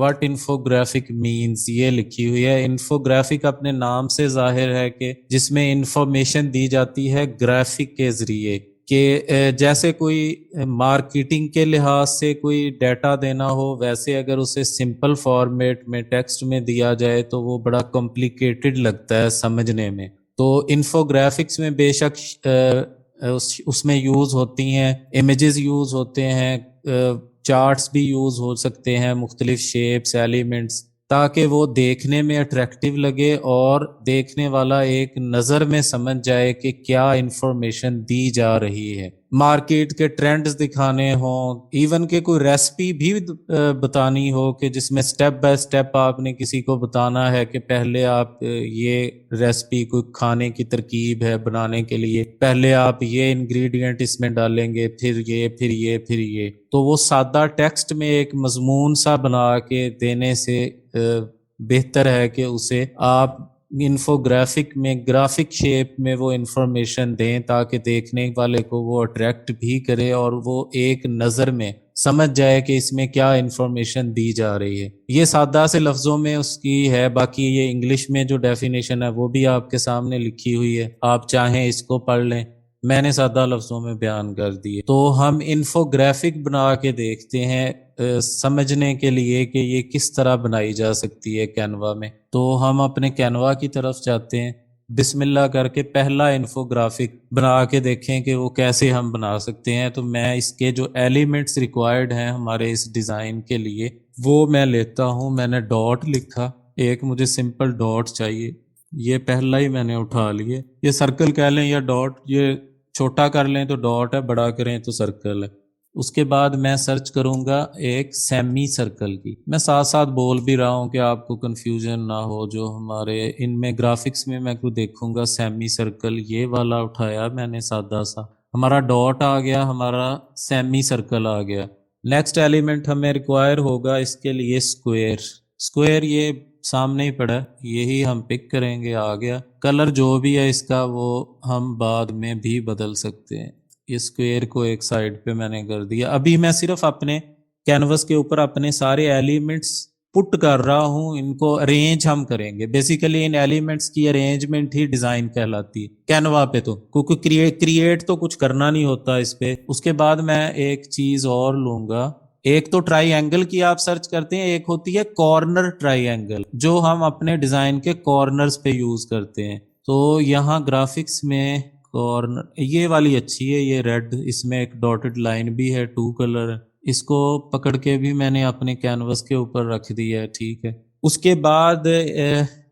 what infographic means یہ لکھی ہوئی ہے. انفوگرافک اپنے نام سے ظاہر ہے کہ جس میں انفارمیشن دی جاتی ہے گرافک کے ذریعے، کہ جیسے کوئی مارکیٹنگ کے لحاظ سے کوئی ڈیٹا دینا ہو، ویسے اگر اسے سمپل فارمیٹ میں ٹیکسٹ میں دیا جائے تو وہ بڑا کمپلیکیٹڈ لگتا ہے سمجھنے میں. تو انفوگرافکس میں بے شک اس میں یوز ہوتی ہیں، امیجز یوز ہوتے ہیں، چارٹس بھی یوز ہو سکتے ہیں، مختلف شیپس، ایلیمنٹس، تاکہ وہ دیکھنے میں اٹریکٹیو لگے اور دیکھنے والا ایک نظر میں سمجھ جائے کہ کیا انفارمیشن دی جا رہی ہے. مارکیٹ کے ٹرینڈز دکھانے ہوں، ایون کہ کوئی ریسپی بھی بتانی ہو، کہ جس میں سٹیپ بائی سٹیپ آپ نے کسی کو بتانا ہے کہ پہلے آپ یہ ریسپی کوئی کھانے کی ترکیب ہے بنانے کے لیے، پہلے آپ یہ انگریڈینٹ اس میں ڈالیں گے، پھر یہ پھر یہ پھر یہ. تو وہ سادہ ٹیکسٹ میں ایک مضمون سا بنا کے دینے سے بہتر ہے کہ اسے آپ انفوگرافک میں گرافک شیپ میں وہ انفارمیشن دیں، تاکہ دیکھنے والے کو وہ اٹریکٹ بھی کرے اور وہ ایک نظر میں سمجھ جائے کہ اس میں کیا انفارمیشن دی جا رہی ہے. یہ سادہ سے لفظوں میں اس کی ہے، باقی یہ انگلش میں جو ڈیفینیشن ہے وہ بھی آپ کے سامنے لکھی ہوئی ہے، آپ چاہیں اس کو پڑھ لیں، میں نے سادہ لفظوں میں بیان کر دی. تو ہم انفوگرافک بنا کے دیکھتے ہیں سمجھنے کے لیے کہ یہ کس طرح بنائی جا سکتی ہے کینوا میں. تو ہم اپنے کینوا کی طرف جاتے ہیں، بسم اللہ کر کے پہلا انفوگرافک بنا کے دیکھیں کہ وہ کیسے ہم بنا سکتے ہیں. تو میں اس کے جو ایلیمنٹس ریکوائرڈ ہیں ہمارے اس ڈیزائن کے لیے وہ میں لیتا ہوں. میں نے ڈاٹ لکھا، ایک مجھے سمپل ڈاٹ چاہیے، یہ پہلا ہی میں نے اٹھا لیے. یہ سرکل کہہ لیں یا ڈاٹ، یہ چھوٹا کر لیں تو ڈاٹ ہے، بڑا کریں تو سرکل ہے. اس کے بعد میں سرچ کروں گا ایک سیمی سرکل کی. میں ساتھ ساتھ بول بھی رہا ہوں کہ آپ کو کنفیوژن نہ ہو. جو ہمارے ان میں گرافکس میں میں کو دیکھوں گا سیمی سرکل، یہ والا اٹھایا میں نے سادہ سا، ہمارا ڈاٹ آ گیا، ہمارا سیمی سرکل آ گیا. نیکسٹ ایلیمنٹ ہمیں ریکوائر ہوگا اس کے لیے اسکوائر. اسکوائر یہ سامنے ہی پڑا، یہی ہم پک کریں گے. آ گیا کلر جو بھی ہے اس کا وہ ہم بعد میں بھی بدل سکتے ہیں. اسکوائر کو ایک سائڈ پہ میں نے کر دیا. ابھی میں صرف اپنے کینوس کے اوپر اپنے سارے ایلیمنٹس پٹ کر رہا ہوں، ان کو ارینج ہم کریں گے. بیسیکلی ان ایلیمنٹس کی ارینجمنٹ ہی ڈیزائن کہلاتی ہے کینوا پہ. تو کیونکہ کریٹ تو کچھ کرنا نہیں ہوتا اس پہ. اس کے بعد میں ایک چیز اور لوں گا، ایک تو ٹرائی اینگل کی آپ سرچ کرتے ہیں، ایک ہوتی ہے کارنر ٹرائی اینگل جو ہم اپنے ڈیزائن کے کارنرز پہ یوز کرتے ہیں. تو یہاں گرافکس میں کارنر، یہ والی اچھی ہے، یہ ریڈ، اس میں ایک ڈاٹڈ لائن بھی ہے، 2 کلر ہے. اس کو پکڑ کے بھی میں نے اپنے کینوس کے اوپر رکھ دیا ہے. ٹھیک ہے. اس کے بعد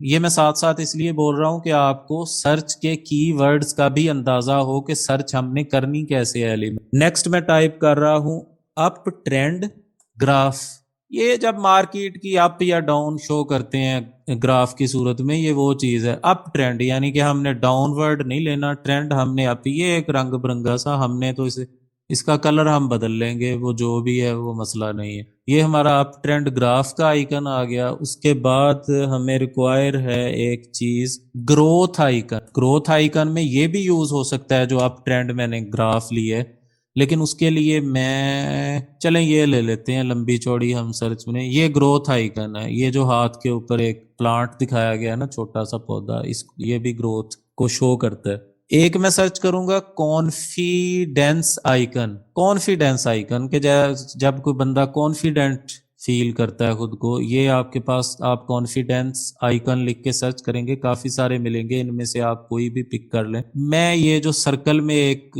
یہ میں ساتھ ساتھ اس لیے بول رہا ہوں کہ آپ کو سرچ کے کی ورڈز کا بھی اندازہ ہو کہ سرچ ہم نے کرنی کیسے ہے ایلیمنٹ. نیکسٹ میں ٹائپ کر رہا ہوں اپ ٹرینڈ گراف. یہ جب مارکیٹ کی اپ یا ڈاؤن شو کرتے ہیں گراف کی صورت میں، یہ وہ چیز ہے اپ ٹرینڈ، یعنی کہ ہم نے ڈاؤن ورڈ نہیں لینا، ٹرینڈ ہم نے اپ. یہ ایک رنگ برنگا سا ہم نے تو اس کا کلر ہم بدل لیں گے، وہ جو بھی ہے وہ مسئلہ نہیں ہے. یہ ہمارا اپ ٹرینڈ گراف کا آئیکن آ گیا. اس کے بعد ہمیں ریکوائر ہے ایک چیز گروتھ آئیکن. گروتھ آئیکن میں یہ بھی یوز ہو سکتا ہے جو اپ ٹرینڈ میں نے گراف لی ہے، لیکن اس کے لیے میں چلیں یہ لے لیتے ہیں لمبی چوڑی ہم سرچ میں. یہ گروتھ آئیکن ہے، یہ جو ہاتھ کے اوپر ایک پلانٹ دکھایا گیا ہے نا، چھوٹا سا پودا، یہ بھی گروتھ کو شو کرتا ہے. ایک میں سرچ کروں گا کانفیڈینس آئیکن. کانفیڈینس آئیکن کہ جب کوئی بندہ کانفیڈنٹ فیل کرتا ہے خود کو، یہ آپ کے پاس، آپ کانفیڈینس آئیکن لکھ کے سرچ کریں گے کافی سارے ملیں گے، ان میں سے آپ کوئی بھی پک کر لیں. میں یہ جو سرکل میں ایک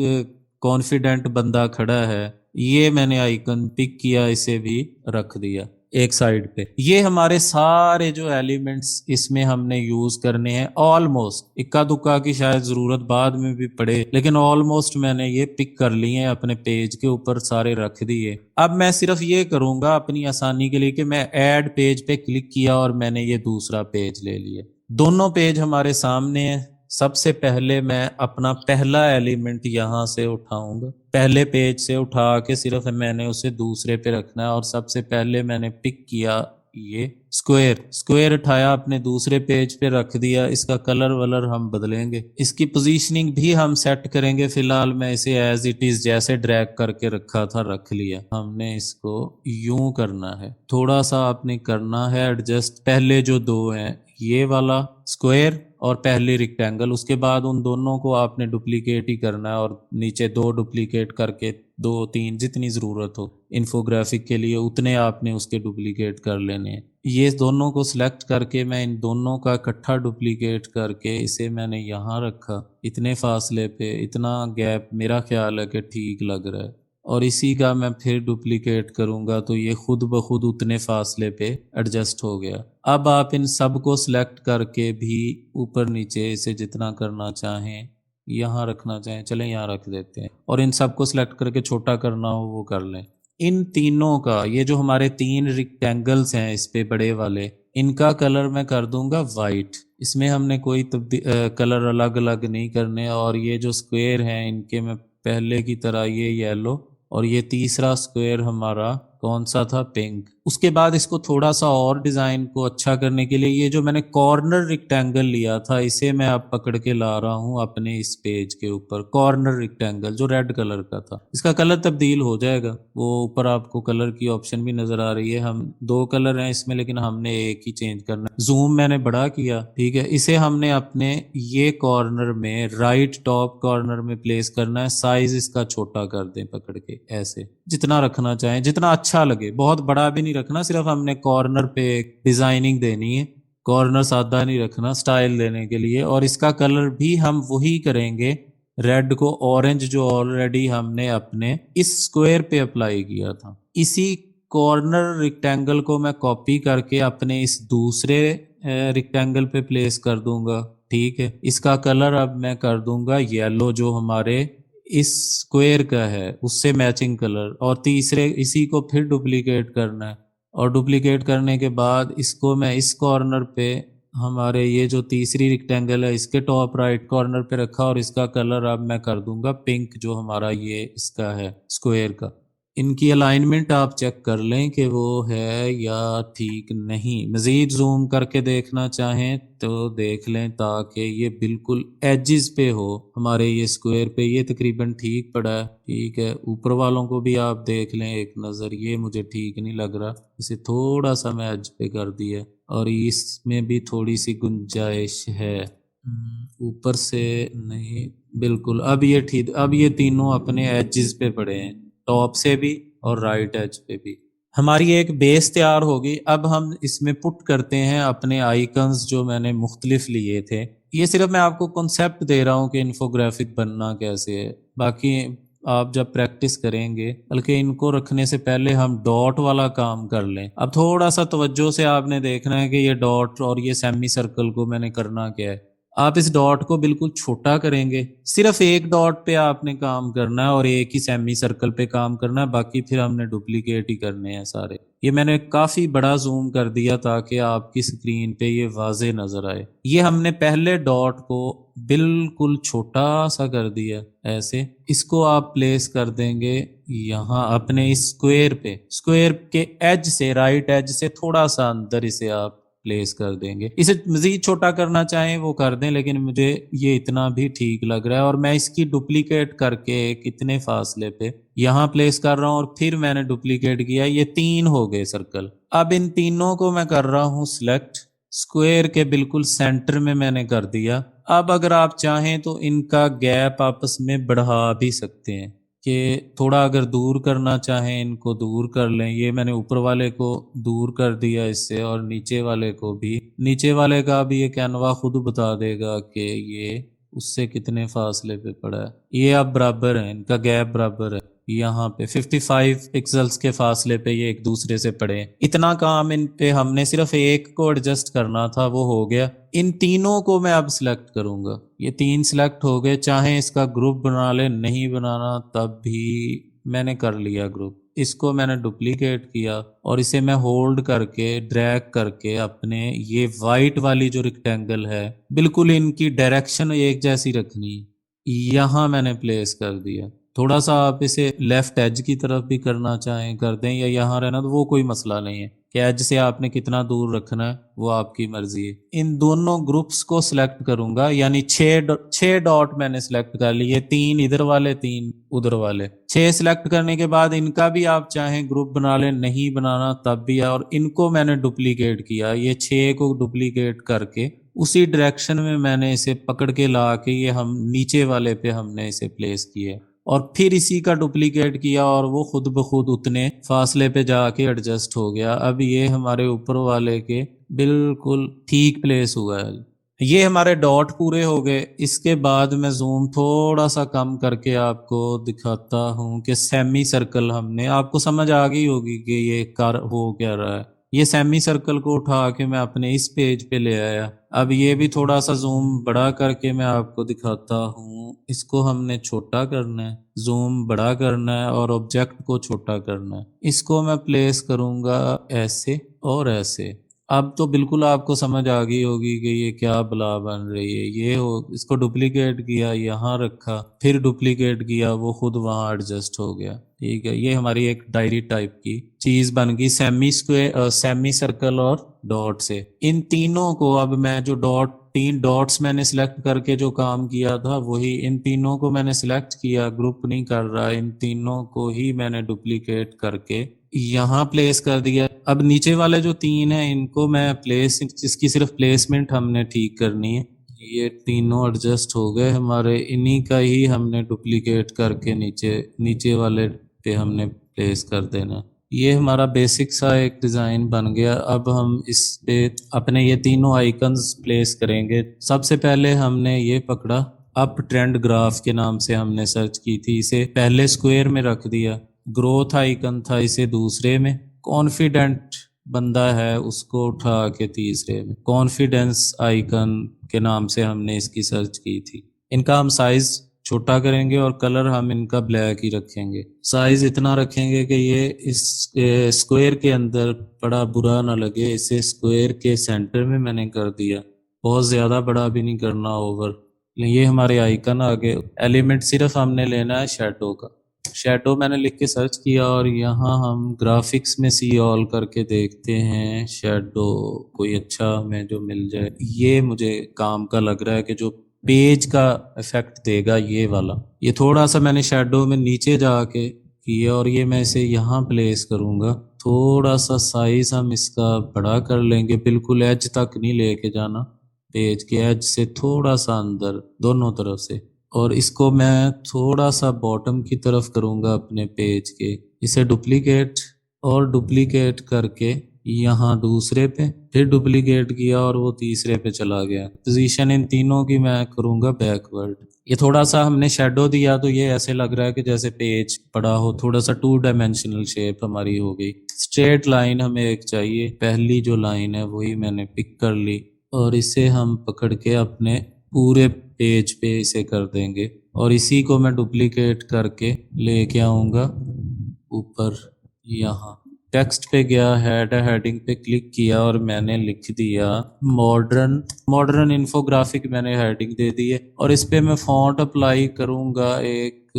کانفیڈنٹ بندہ کھڑا ہے، یہ میں نے آئیکن پک کیا، اسے بھی رکھ دیا ایک سائیڈ پہ. یہ ہمارے سارے جو ایلیمنٹس اس میں ہم نے یوز کرنے ہیں. آلموسٹ اکا دکا کی شاید ضرورت بعد میں بھی پڑے، لیکن آلموسٹ میں نے یہ پک کر لیے ہیں، اپنے پیج کے اوپر سارے رکھ دیے. اب میں صرف یہ کروں گا اپنی آسانی کے لیے کہ میں ایڈ پیج پہ کلک کیا اور میں نے یہ دوسرا پیج لے لیا. دونوں پیج ہمارے سامنے ہیں. سب سے پہلے میں اپنا پہلا ایلیمنٹ یہاں سے اٹھاؤں گا، پہلے پیج سے اٹھا کے صرف میں نے اسے دوسرے پہ رکھنا ہے. اور سب سے پہلے میں نے پک کیا یہ اسکوئر اٹھایا اپنے دوسرے پیج پہ رکھ دیا، اس کا کلر ولر ہم بدلیں گے، اس کی پوزیشننگ بھی ہم سیٹ کریں گے. فی الحال میں اسے ایز اٹ از جیسے ڈریگ کر کے رکھا تھا رکھ لیا. ہم نے اس کو یوں کرنا ہے، تھوڑا سا آپ نے کرنا ہے ایڈجسٹ. پہلے جو دو ہیں یہ والا اسکوئر اور پہلی ریکٹینگل، اس کے بعد ان دونوں کو آپ نے ڈپلیکیٹ ہی کرنا ہے اور نیچے دو ڈپلیکیٹ کر کے 2 3 جتنی ضرورت ہو انفوگرافک کے لیے اتنے آپ نے اس کے ڈپلیکیٹ کر لینے ہیں. یہ دونوں کو سلیکٹ کر کے میں ان دونوں کا اکٹھا ڈپلیکیٹ کر کے اسے میں نے یہاں رکھا اتنے فاصلے پہ، اتنا گیپ میرا خیال ہے کہ ٹھیک لگ رہا ہے، اور اسی کا میں پھر ڈپلیکیٹ کروں گا تو یہ خود بخود اتنے فاصلے پہ ایڈجسٹ ہو گیا. اب آپ ان سب کو سلیکٹ کر کے بھی اوپر نیچے اسے جتنا کرنا چاہیں، یہاں رکھنا چاہیں چلیں یہاں رکھ دیتے ہیں، اور ان سب کو سلیکٹ کر کے چھوٹا کرنا ہو وہ کر لیں. ان تینوں کا، یہ جو ہمارے 3 ریکٹینگلز ہیں اس پہ بڑے والے، ان کا کلر میں کر دوں گا وائٹ. اس میں ہم نے کوئی کلر الگ الگ نہیں کرنے. اور یہ جو اسکوئر ہیں ان کے میں پہلے کی طرح یہ یلو، اور یہ تیسرا اسکوئر ہمارا کون سا تھا؟ پنک. اس کے بعد اس کو تھوڑا سا اور ڈیزائن کو اچھا کرنے کے لیے یہ جو میں نے کارنر ریکٹینگل لیا تھا اسے میں اب پکڑ کے لا رہا ہوں اپنے اس پیج کے اوپر. کارنر ریکٹینگل جو ریڈ کلر کا تھا، اس کا کلر تبدیل ہو جائے گا، وہ اوپر آپ کو کلر کی آپشن بھی نظر آ رہی ہے. ہم 2 کلر ہیں اس میں لیکن ہم نے ایک ہی چینج کرنا ہے. زوم میں نے بڑا کیا، ٹھیک ہے. اسے ہم نے اپنے یہ کارنر میں رائٹ ٹاپ کارنر میں پلیس کرنا ہے. سائز اس کا چھوٹا کر دیں پکڑ کے، ایسے جتنا رکھنا چاہیں جتنا اچھا لگے، بہت بڑا بھی نہیں رکھنا، صرف ہم نے کارنر پہ ایک ڈیزائننگ دینی ہے. کارنر سادہ نہیں رکھنا اسٹائل دینے کے لیے. اور اس کا کلر بھی ہم وہی کریں گے، ریڈ کو اورنج جو آلریڈی ہم نے اپنے اس اسکوئر پہ اپلائی کیا تھا. اسی کارنر ریکٹینگل کو میں کاپی کر کے اپنے اس دوسرے ریکٹینگل پہ پلیس کر دوں گا، ٹھیک ہے. اس کا کلر اب میں کر دوں گا یلو جو ہمارے اس اسکوئر کا ہے اس سے میچنگ کلر. اور تیسرے اسی کو پھر ڈپلیکیٹ کرنا ہے، اور ڈپلیکیٹ کرنے کے بعد اس کو میں اس کارنر پہ ہمارے یہ جو تیسری ریکٹینگل ہے اس کے ٹاپ رائٹ کارنر پہ رکھا، اور اس کا کلر اب میں کر دوں گا پنک جو ہمارا یہ اس کا ہے اسکوئر کا. ان کی الائنمنٹ آپ چیک کر لیں کہ وہ ہے یا ٹھیک نہیں. مزید زوم کر کے دیکھنا چاہیں تو دیکھ لیں تاکہ یہ بالکل ایجز پہ ہو ہمارے یہ اسکوئر پہ. یہ تقریباً ٹھیک پڑا ہے، ٹھیک ہے. اوپر والوں کو بھی آپ دیکھ لیں ایک نظر، یہ مجھے ٹھیک نہیں لگ رہا، اسے تھوڑا سا میں ایج پہ کر دیا، اور اس میں بھی تھوڑی سی گنجائش ہے اوپر سے نہیں بالکل. اب یہ ٹھیک، اب یہ تینوں اپنے ایجز پہ پڑے ہیں، ٹاپ سے بھی اور رائٹ ایج پہ بھی. ہماری ایک بیس تیار ہوگی. اب ہم اس میں پٹ کرتے ہیں اپنے آئیکنز جو میں نے مختلف لیے تھے. یہ صرف میں آپ کو کنسیپٹ دے رہا ہوں کہ انفوگرافک بننا کیسے ہے، باقی آپ جب پریکٹس کریں گے، بلکہ ان کو رکھنے سے پہلے ہم ڈاٹ والا کام کر لیں. اب تھوڑا سا توجہ سے آپ نے دیکھنا ہے کہ یہ ڈاٹ اور یہ سیمی سرکل کو میں نے کرنا کیا ہے. آپ اس ڈاٹ کو بالکل چھوٹا کریں گے، صرف ایک ڈاٹ پہ آپ نے کام کرنا ہے اور ایک ہی سیمی سرکل پہ کام کرنا ہے، باقی پھر ہم نے ڈپلیکیٹ ہی کرنے ہیں سارے. یہ میں نے کافی بڑا زوم کر دیا تاکہ آپ کی سکرین پہ یہ واضح نظر آئے. یہ ہم نے پہلے ڈاٹ کو بالکل چھوٹا سا کر دیا ایسے. اس کو آپ پلیس کر دیں گے یہاں اپنے اس اسکوئر پہ، اسکوئر کے ایج سے رائٹ ایج سے تھوڑا سا اندر اسے آپ پلیس کر دیں گے. اسے مزید چھوٹا کرنا چاہیں وہ کر دیں، لیکن مجھے یہ اتنا بھی ٹھیک لگ رہا ہے. اور میں اس کی ڈپلیکیٹ کر کے کتنے فاصلے پہ یہاں پلیس کر رہا ہوں، اور پھر میں نے ڈپلیکیٹ کیا، یہ 3 ہو گئے سرکل. اب ان تینوں کو میں کر رہا ہوں سلیکٹ، اسکوئر کے بالکل سینٹر میں نے کر دیا. اب اگر آپ چاہیں تو ان کا گیپ آپس میں بڑھا بھی سکتے ہیں کہ تھوڑا اگر دور کرنا چاہیں ان کو دور کر لیں. یہ میں نے اوپر والے کو دور کر دیا اس سے، اور نیچے والے کو بھی. نیچے والے کا بھی یہ کینوا خود بتا دے گا کہ یہ اس سے کتنے فاصلے پہ پڑا ہے. یہ اب برابر ہے، ان کا گیپ برابر ہے. یہاں پہ 55 پکسلز کے فاصلے پہ یہ ایک دوسرے سے پڑے ہیں. اتنا کام ان پہ ہم نے صرف ایک کو ایڈجسٹ کرنا تھا، وہ ہو گیا. ان تینوں کو میں اب سلیکٹ کروں گا. یہ 3 سلیکٹ ہو گئے، چاہیں اس کا گروپ بنا لیں، نہیں بنانا تب بھی میں نے کر لیا گروپ. اس کو میں نے ڈپلیکیٹ کیا اور اسے میں ہولڈ کر کے ڈریگ کر کے اپنے یہ وائٹ والی جو ریکٹینگل ہے بالکل ان کی ڈائریکشن ایک جیسی رکھنی، یہاں میں نے پلیس کر دیا. تھوڑا سا آپ اسے لیفٹ ایج کی طرف بھی کرنا چاہیں کر دیں، یا یہاں رہنا تو وہ کوئی مسئلہ نہیں ہے. کہ ایج سے آپ نے کتنا دور رکھنا ہے وہ آپ کی مرضی ہے. ان دونوں گروپس کو سلیکٹ کروں گا، یعنی چھ ڈاٹ میں نے سلیکٹ کر لیے، 3 ادھر والے 3 ادھر والے. 6 سلیکٹ کرنے کے بعد ان کا بھی آپ چاہیں گروپ بنا لیں، نہیں بنانا تب بھی. اور ان کو میں نے ڈپلیکیٹ کیا، یہ 6 کو ڈپلیکیٹ کر کے اسی ڈائریکشن میں نے اسے پکڑ کے لا کے یہ ہم نیچے والے پہ ہم نے اسے پلیس کیا، اور پھر اسی کا ڈپلیکیٹ کیا اور وہ خود بخود اتنے فاصلے پہ جا کے ایڈجسٹ ہو گیا. اب یہ ہمارے اوپر والے کے بالکل ٹھیک پلیس ہوا ہے. یہ ہمارے ڈاٹ پورے ہو گئے. اس کے بعد میں زوم تھوڑا سا کم کر کے آپ کو دکھاتا ہوں کہ سیمی سرکل ہم نے، آپ کو سمجھ آ گئی ہوگی کہ یہ ہو کیا رہا ہے. یہ سیمی سرکل کو اٹھا کے میں اپنے اس پیج پہ لے آیا. اب یہ بھی تھوڑا سا زوم بڑا کر کے میں آپ کو دکھاتا ہوں. اس کو ہم نے چھوٹا کرنا ہے، زوم بڑا کرنا ہے اور آبجیکٹ کو چھوٹا کرنا ہے. اس کو میں پلیس کروں گا ایسے اور ایسے. اب تو بالکل آپ کو سمجھ آ گئی ہوگی کہ یہ کیا بلا بن رہی ہے. اس کو ڈپلیکیٹ کیا، یہاں رکھا، پھر ڈپلیکیٹ کیا، وہ خود وہاں ایڈجسٹ ہو گیا. ٹھیک ہے، یہ ہماری ایک ڈائری ٹائپ کی چیز بن گئی سیمی سرکل اور ڈاٹ سے. ان تینوں کو اب میں جو 3 ڈاٹس میں نے سلیکٹ کر کے جو کام کیا تھا وہی ان تینوں کو میں نے سلیکٹ کیا، گروپ نہیں کر رہا، ان تینوں کو ہی میں نے ڈپلیکیٹ کر کے یہاں پلیس کر دیا. اب نیچے والے جو 3 ہیں ان کو میں اس کی صرف پلیسمنٹ ہم نے ٹھیک کرنی ہے. یہ تینوں ایڈجسٹ ہو گئے ہمارے، انہی کا ہی ہم نے ڈپلیکیٹ کر کے نیچے والے پہ ہم نے پلیس کر دینا. یہ ہمارا بیسک سا ایک ڈیزائن بن گیا. اب ہم اس پہ اپنے یہ تینوں آئیکنز پلیس کریں گے. سب سے پہلے ہم نے یہ پکڑا، اپ ٹرینڈ گراف کے نام سے ہم نے سرچ کی تھی، اسے پہلے اسکوئر میں رکھ دیا. گروتھ آئیکن تھا اسے دوسرے میں. کانفیڈنٹ بندہ ہے اس کو اٹھا کے تیسرے میں. کانفیڈنس آئیکن کے نام سے ہم نے اس کی سرچ کی تھی. ان کا ہم سائز چھوٹا کریں گے اور کلر ہم ان کا بلیک ہی رکھیں گے. سائز اتنا رکھیں گے کہ یہ اس اسکوئر کے اندر بڑا برا نہ لگے. اسے اسکوئر کے سینٹر میں نے کر دیا، بہت زیادہ بڑا بھی نہیں کرنا اوور. یہ ہمارے آئیکن آگے. ایلیمنٹ صرف ہم نے لینا ہے شیڈو کا. شیڈو میں نے لکھ کے سرچ کیا اور یہاں ہم گرافکس میں سی آل کر کے دیکھتے ہیں شیڈو کوئی اچھا ہمیں جو مل جائے. یہ مجھے کام کا لگ رہا ہے کہ جو پیج کا ایفیکٹ دے گا یہ والا. یہ تھوڑا سا میں نے شیڈو میں نیچے جا کے کیا اور یہ میں اسے یہاں پلیس کروں گا. تھوڑا سا سائز ہم اس کا بڑا کر لیں گے، بالکل ایج تک نہیں لے کے جانا، پیج کے ایج سے تھوڑا سا اندر دونوں طرف سے. اور اس کو میں تھوڑا سا باٹم کی طرف کروں گا اپنے پیج کے. اسے ڈپلیکیٹ کر کے یہاں دوسرے پہ پھر ڈپلیکیٹ کیا اور وہ تیسرے پہ چلا گیا. پوزیشن ان تینوں کی میں کروں گا بیکورڈ. یہ تھوڑا سا ہم نے شیڈو دیا تو یہ ایسے لگ رہا ہے کہ جیسے پیج پڑا ہو، تھوڑا سا 2 ڈائمینشنل شیپ ہماری ہو گئی. اسٹریٹ لائن ہمیں ایک چاہیے، پہلی جو لائن ہے وہی میں نے پک کر لی اور اسے ہم پکڑ کے اپنے پورے پیج پہ اسے کر دیں گے. اور اسی کو میں ڈپلیکیٹ کر کے لے کے آؤں گا اوپر. یہاں ٹیکسٹ پہ گیا، ہیڈنگ پہ کلک کیا اور میں نے لکھ دیا ماڈرن انفوگرافک. میں نے ہیڈنگ دے دی ہے اور اس پہ میں فونٹ اپلائی کروں گا. ایک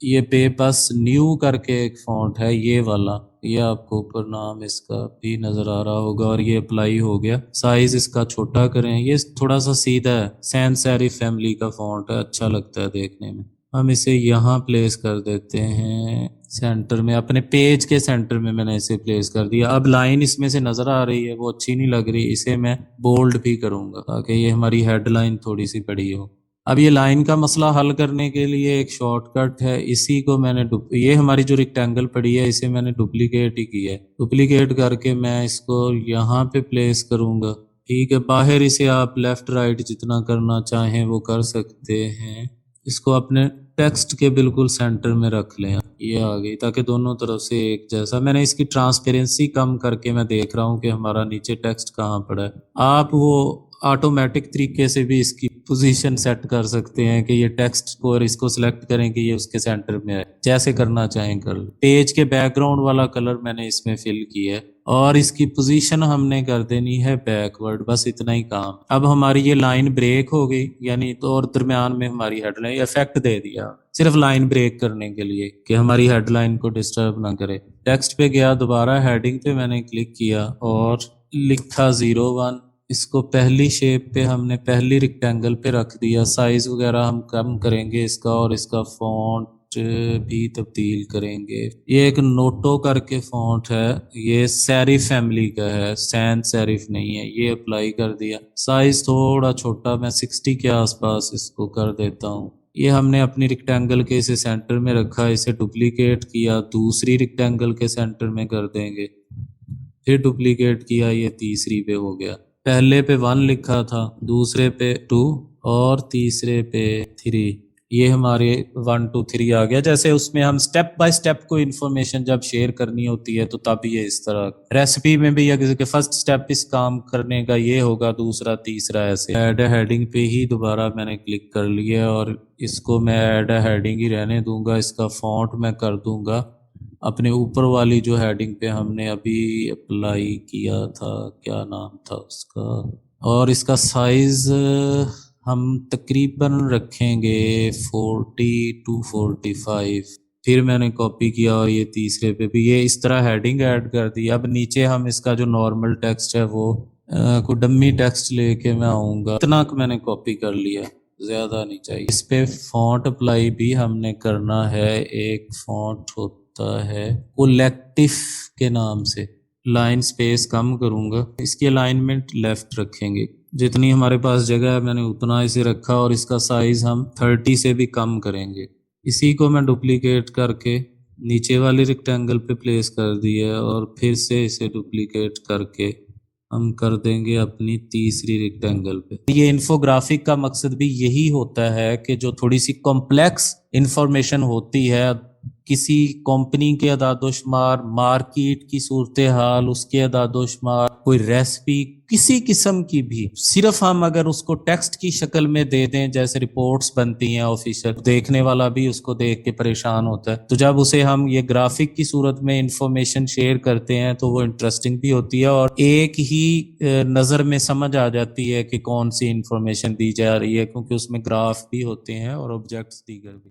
یہ پہ بس نیو کر کے ایک فونٹ ہے یہ والا، یہ آپ کو اوپر نام اس کا بھی نظر آ رہا ہوگا اور یہ اپلائی ہو گیا. سائز اس کا چھوٹا کریں، یہ تھوڑا سا سیدھا ہے، سینس سیرف فیملی کا فونٹ ہے، اچھا لگتا ہے دیکھنے میں. ہم اسے یہاں پلیس کر دیتے ہیں سینٹر میں، اپنے پیج کے سینٹر میں نے اسے پلیس کر دیا. اب لائن اس میں سے نظر آ رہی ہے، وہ اچھی نہیں لگ رہی، اسے میں بولڈ بھی کروں گا تاکہ یہ ہماری ہیڈ لائن تھوڑی سی بڑی ہو. اب یہ لائن کا مسئلہ حل کرنے کے لیے ایک شارٹ کٹ ہے. اسی کو میں نے یہ ہماری جو ریکٹینگل پڑی ہے اسے میں نے ڈپلیکیٹ ہی کیا ہے. ڈپلیکیٹ کر کے میں اس کو یہاں پہ پلیس کروں گا. ٹھیک ہے، باہر اسے آپ لیفٹ رائٹ جتنا کرنا چاہیں وہ کر سکتے ہیں. اس کو اپنے ٹیکسٹ کے بالکل سینٹر میں رکھ لیں. یہ آ گئی تاکہ دونوں طرف سے ایک جیسا. میں نے اس کی ٹرانسپیرنسی کم کر کے میں دیکھ رہا ہوں کہ ہمارا نیچے ٹیکسٹ کہاں پڑا ہے. آپ وہ آٹومیٹک طریقے سے بھی اس کی پوزیشن سیٹ کر سکتے ہیں کہ یہ ٹیکسٹ کو اور اس کو سلیکٹ کریں کہ یہ اس کے سینٹر میں ہے، جیسے کرنا چاہیں کر لیں۔ پیج کے بیک گراؤنڈ والا کلر میں نے اس میں فل کیا ہے اور اس کی پوزیشن ہم نے کر دینی ہے بیکورڈ، بس اتنا ہی کام۔ اب ہماری یہ لائن بریک ہو گئی، یعنی تو اور درمیان میں ہماری ہیڈ لائن افیکٹ دے دیا صرف لائن بریک کرنے کے لیے کہ ہماری ہیڈ لائن کو ڈسٹرب نہ کرے۔ ٹیکسٹ پہ گیا، دوبارہ ہیڈنگ پہ میں نے کلک کیا اور لکھا 01۔ اس کو پہلی شیپ پہ ہم نے پہلی ریکٹینگل پہ رکھ دیا۔ سائز وغیرہ ہم کم کریں گے اس کا اور اس کا فونٹ بھی تبدیل کریں گے۔ یہ ایک نوٹو کر کے فونٹ ہے، یہ سیرف فیملی کا ہے، سین سیرف نہیں ہے۔ یہ اپلائی کر دیا، سائز تھوڑا چھوٹا، میں 60 کے آس پاس اس کو کر دیتا ہوں۔ یہ ہم نے اپنی ریکٹینگل کے اسے سینٹر میں رکھا، اسے ڈپلیکیٹ کیا، دوسری ریکٹینگل کے سینٹر میں کر دیں گے، پھر ڈپلیکیٹ کیا، یہ تیسری پہ ہو گیا۔ پہلے پہ 1 لکھا تھا، دوسرے پہ 2 اور تیسرے پہ 3۔ یہ ہمارے 1 2 3 آ گیا۔ جیسے اس میں ہم سٹیپ بائی سٹیپ کو انفارمیشن جب شیئر کرنی ہوتی ہے تو تب یہ اس طرح ریسیپی میں بھی اگر کہ فرسٹ سٹیپ اس کام کرنے کا یہ ہوگا، دوسرا تیسرا ایسے۔ ایڈ ہیڈنگ پہ ہی دوبارہ میں نے کلک کر لیا اور اس کو میں ایڈ ہیڈنگ ہی رہنے دوں گا۔ اس کا فونٹ میں کر دوں گا اپنے اوپر والی جو ہیڈنگ پہ ہم نے ابھی اپلائی کیا تھا، کیا نام تھا اس کا، اور اس کا سائز ہم تقریباً رکھیں گے 40 to 45۔ پھر میں نے کاپی کیا اور یہ تیسرے پہ بھی یہ اس طرح ہیڈنگ ایڈ کر دی۔ اب نیچے ہم اس کا جو نارمل ٹیکسٹ ہے وہ کوئی ڈمی ٹیکسٹ لے کے میں آؤں گا، اتنا میں نے کاپی کر لیا، زیادہ نہیں چاہیے۔ اس پہ فونٹ اپلائی بھی ہم نے کرنا ہے، ایک فونٹ ہوتا ہے کولیکٹف کے نام سے، لائن سپیس کم کروں گا، اس کی الائنمنٹ لیفٹ رکھیں گے، جتنی ہمارے پاس جگہ ہے میں نے اتنا اسے رکھا اور اس کا سائز ہم 30 سے بھی کم کریں گے۔ اسی کو میں ڈپلیکیٹ کر کے نیچے والی ریکٹینگل پہ پلیس کر دیا اور پھر سے اسے ڈپلیکیٹ کر کے ہم کر دیں گے اپنی تیسری ریکٹینگل پہ۔ یہ انفوگرافک کا مقصد بھی یہی ہوتا ہے کہ جو تھوڑی سی کمپلیکس انفارمیشن ہوتی ہے، کسی کمپنی کے اعداد و شمار، مارکیٹ کی صورتحال، اس کے اعداد و شمار، کوئی ریسپی، کسی قسم کی بھی، صرف ہم اگر اس کو ٹیکسٹ کی شکل میں دے دیں، جیسے رپورٹس بنتی ہیں آفیشیل، دیکھنے والا بھی اس کو دیکھ کے پریشان ہوتا ہے، تو جب اسے ہم یہ گرافک کی صورت میں انفارمیشن شیئر کرتے ہیں تو وہ انٹرسٹنگ بھی ہوتی ہے اور ایک ہی نظر میں سمجھ آ جاتی ہے کہ کون سی انفارمیشن دی جا رہی ہے، کیونکہ اس میں گراف بھی ہوتے ہیں اور آبجیکٹس دیگر بھی۔